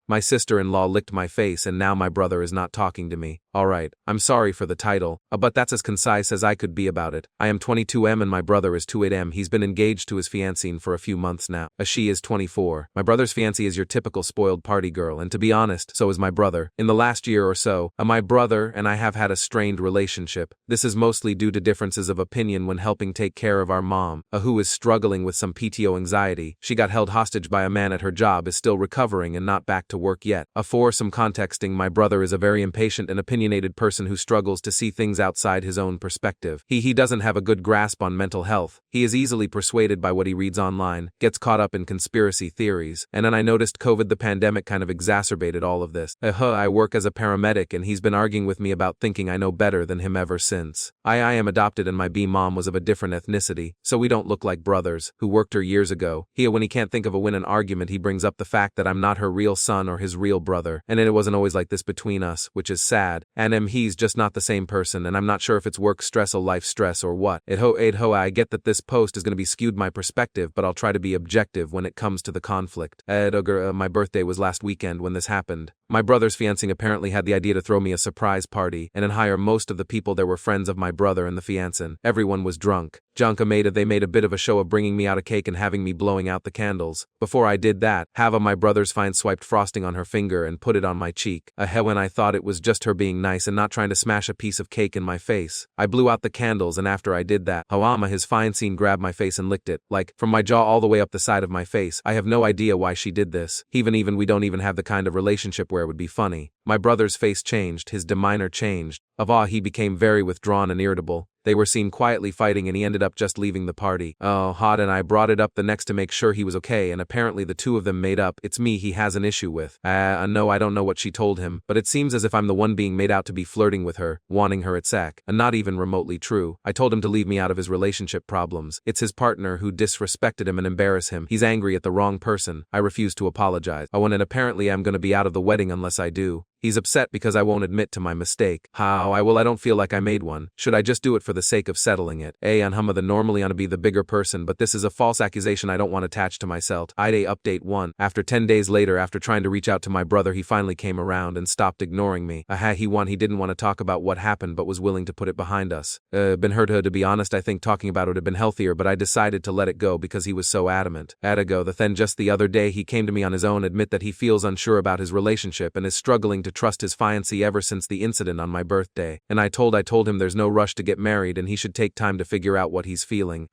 My sister-in-law licked my face and now my brother is not talking to me. Alright, I'm sorry for the title, but that's as concise as I could be about it. I am 22M and my brother is 28M. He's been engaged to his fiancée for a few months now. She is 24. My brother's fiancée is your typical spoiled party girl, and to be honest, so is my brother. In the last year or so, my brother and I have had a strained relationship. This is mostly due to differences of opinion when helping take care of our mom, who is struggling with some PTO anxiety. She got held hostage by a man at her job, is still recovering and not back to work yet. For some contexting, my brother is a very impatient and opinionated person who struggles to see things outside his own perspective. He doesn't have a good grasp on mental health. He is easily persuaded by what he reads online, gets caught up in conspiracy theories, and then I noticed the pandemic kind of exacerbated all of this. I work as a paramedic and he's been arguing with me about thinking I know better than him ever since. I am adopted and my mom was of a different ethnicity, so we don't look like brothers, who worked her years ago. When he can't think of a win an argument, he brings up the fact that I'm not her real son or his real brother, and it wasn't always like this between us, which is sad. And he's just not the same person, and I'm not sure if it's work stress or life stress or what. I get that this post is going to be skewed my perspective, but I'll try to be objective when it comes to the conflict. My birthday was last weekend when this happened. My brother's fiancé apparently had the idea to throw me a surprise party and then hire most of the people there were friends of my brother and the fiancé. Everyone was drunk. They made a bit of a show of bringing me out a cake and having me blowing out the candles. Before I did that, my brother's fine swiped frosting on her finger and put it on my cheek. When I thought it was just her being nice and not trying to smash a piece of cake in my face. I blew out the candles, and after I did that, his fine scene grabbed my face and licked it, like, from my jaw all the way up the side of my face. I have no idea why she did this. Even we don't even have the kind of relationship where it would be funny. My brother's face changed, his demeanor changed. He became very withdrawn and irritable. They were seen quietly fighting and he ended up just leaving the party. And I brought it up the next to make sure he was okay, and apparently the two of them made up. It's me he has an issue with. No, I don't know what she told him, but it seems as if I'm the one being made out to be flirting with her, wanting her at sack. And not even remotely true. I told him to leave me out of his relationship problems. It's his partner who disrespected him and embarrassed him. He's angry at the wrong person. I refuse to apologize. And apparently I'm gonna be out of the wedding unless I do. He's upset because I won't admit to my mistake. I don't feel like I made one. Should I just do it for the sake of settling it? The normally on to be the bigger person, but this is a false accusation I don't want attached to myself. Update 1. After 10 days later, after trying to reach out to my brother, he finally came around and stopped ignoring me. He didn't want to talk about what happened but was willing to put it behind us. Been hurt to be honest, I think talking about it would have been healthier, but I decided to let it go because he was so adamant. Then just the other day he came to me on his own, admit that he feels unsure about his relationship and is struggling to trust his fiancée ever since the incident on my birthday. And I told him there's no rush to get married and he should take time to figure out what he's feeling.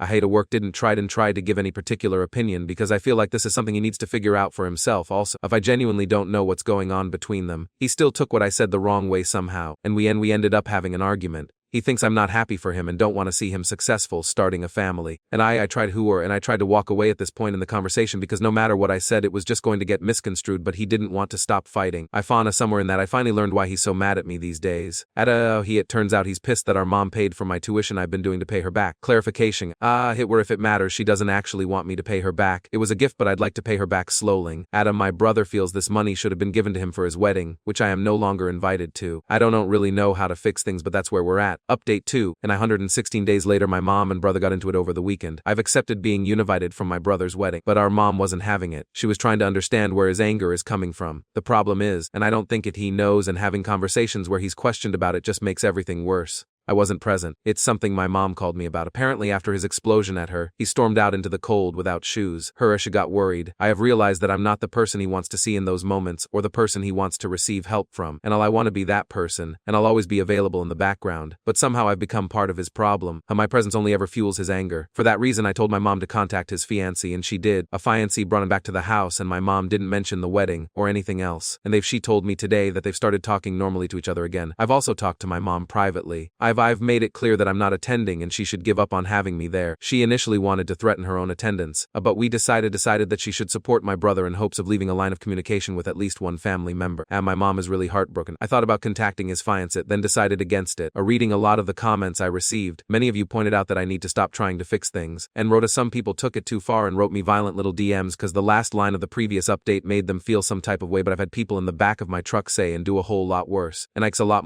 Didn't try to give any particular opinion because I feel like this is something he needs to figure out for himself also. If I genuinely don't know what's going on between them. He still took what I said the wrong way somehow, and we ended up having an argument. He thinks I'm not happy for him and don't want to see him successful starting a family. And I tried to walk away at this point in the conversation because no matter what I said it was just going to get misconstrued, but he didn't want to stop fighting. Somewhere in that I finally learned why he's so mad at me these days. It turns out he's pissed that our mom paid for my tuition I've been doing to pay her back. Clarification. If it matters, she doesn't actually want me to pay her back. It was a gift but I'd like to pay her back slowly. My brother feels this money should have been given to him for his wedding, which I am no longer invited to. I don't really know how to fix things, but that's where we're at. Update 2. And 116 days later my mom and brother got into it over the weekend. I've accepted being unified from my brother's wedding, but our mom wasn't having it. She was trying to understand where his anger is coming from. The problem is, and I don't think he knows, and having conversations where he's questioned about it just makes everything worse. I wasn't present. It's something my mom called me about. Apparently after his explosion at her, he stormed out into the cold without shoes. She got worried. I have realized that I'm not the person he wants to see in those moments or the person he wants to receive help from. And I want to be that person, and I'll always be available in the background. But somehow I've become part of his problem. My presence only ever fuels his anger. For that reason I told my mom to contact his fiancée, and she did. A fiancée brought him back to the house and my mom didn't mention the wedding or anything else. And she told me today that they've started talking normally to each other again. I've also talked to my mom privately. I've made it clear that I'm not attending and she should give up on having me there. She initially wanted to threaten her own attendance, but we decided that she should support my brother in hopes of leaving a line of communication with at least one family member. And my mom is really heartbroken. I thought about contacting his fiancé, then decided against it. Reading a lot of the comments I received, many of you pointed out that I need to stop trying to fix things, and wrote some people took it too far and wrote me violent little DMs because the last line of the previous update made them feel some type of way, but I've had people in the back of my truck say and do a whole lot worse. And it takes a lot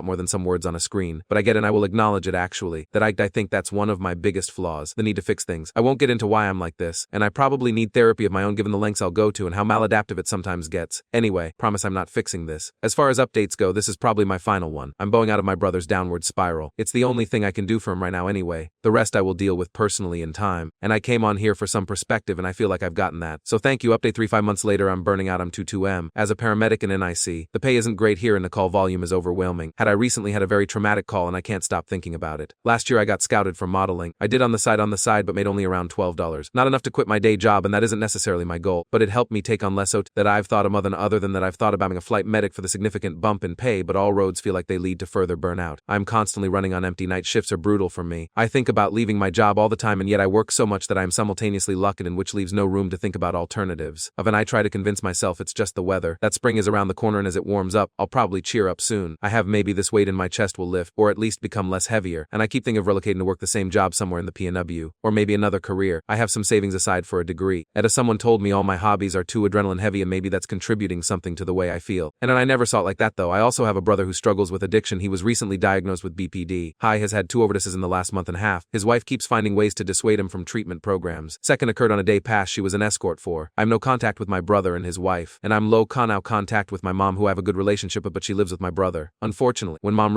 more than some words on a screen. But but I get it and I will acknowledge it actually, that I think that's one of my biggest flaws, the need to fix things. I won't get into why I'm like this, and I probably need therapy of my own given the lengths I'll go to and how maladaptive it sometimes gets. Anyway, promise I'm not fixing this. As far as updates go, this is probably my final one. I'm bowing out of my brother's downward spiral. It's the only thing I can do for him right now anyway. The rest I will deal with personally in time, and I came on here for some perspective and I feel like I've gotten that. So thank you. Update 3-5 months later, I'm burning out. I'm 22M. As a paramedic in NIC, the pay isn't great here and the call volume is overwhelming. I recently had a very traumatic call and I can't stop thinking about it. Last year I got scouted for modeling. I did on the side but made only around $12. Not enough to quit my day job, and that isn't necessarily my goal, but it helped me take on less that I've thought of other than that I've thought about being a flight medic for the significant bump in pay, but all roads feel like they lead to further burnout. I'm constantly running on empty. Night shifts are brutal for me. I think about leaving my job all the time, and yet I work so much that I am simultaneously luckied, in which leaves no room to think about alternatives. And I try to convince myself it's just the weather, that spring is around the corner, and as it warms up, I'll probably cheer up soon. I have maybe this weight in my chest will lift, or at least become less heavier, and I keep thinking of relocating to work the same job somewhere in the PNW, or maybe another career. I have some savings aside for a degree. As someone told me all my hobbies are too adrenaline heavy, and maybe that's contributing something to the way I feel. And I never saw it like that though. I also have a brother who struggles with addiction. He was recently diagnosed with BPD. Has had 2 overdoses in the last month and a half. His wife keeps finding ways to dissuade him from treatment programs. Second occurred on a day past she was an escort for. I'm no contact with my brother and his wife, and I'm low contact with my mom, who I have a good relationship with, but she lives with my brother. Unfortunately, when my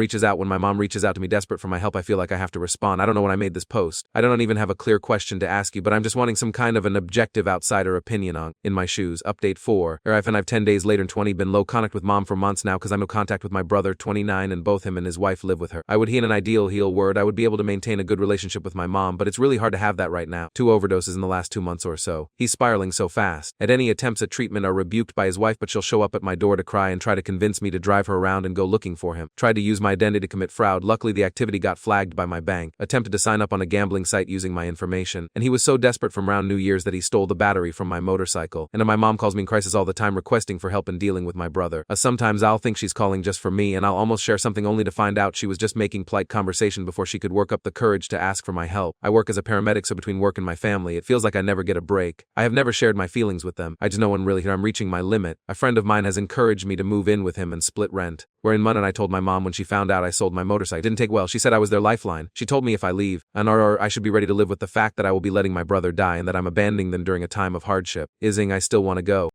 mom reaches out to me desperate for my help, I feel like I have to respond. I don't know when I made this post. I don't even have a clear question to ask you, but I'm just wanting some kind of an objective outsider opinion on in my shoes. Update 4. I've 10 days later and 20 been low contact with mom for months now because I'm no contact with my brother 29, and both him and his wife live with her. I would he in an ideal word I would be able to maintain a good relationship with my mom, but it's really hard to have that right now. 2 overdoses in the last 2 months or so. He's spiraling so fast. At any attempts at treatment are rebuked by his wife, but she'll show up at my door to cry and try to convince me to drive her around and go looking for him. Tried to use my identity to commit fraud. Luckily the activity got flagged by my bank. Attempted to sign up on a gambling site using my information, and he was so desperate from around New Year's that he stole the battery from my motorcycle. And my mom calls me in crisis all the time requesting for help in dealing with my brother. Sometimes I'll think she's calling just for me, and I'll almost share something only to find out she was just making polite conversation before she could work up the courage to ask for my help. I work as a paramedic, so between work and my family, it feels like I never get a break. I have never shared my feelings with them. I just know when really here I'm reaching my limit. A friend of mine has encouraged me to move in with him and split rent. We're in Monday, and I told my mom when she found out I sold my motorcycle. It didn't take well. She said I was their lifeline. She told me if I leave, I should be ready to live with the fact that I will be letting my brother die and that I'm abandoning them during a time of hardship. I still want to go.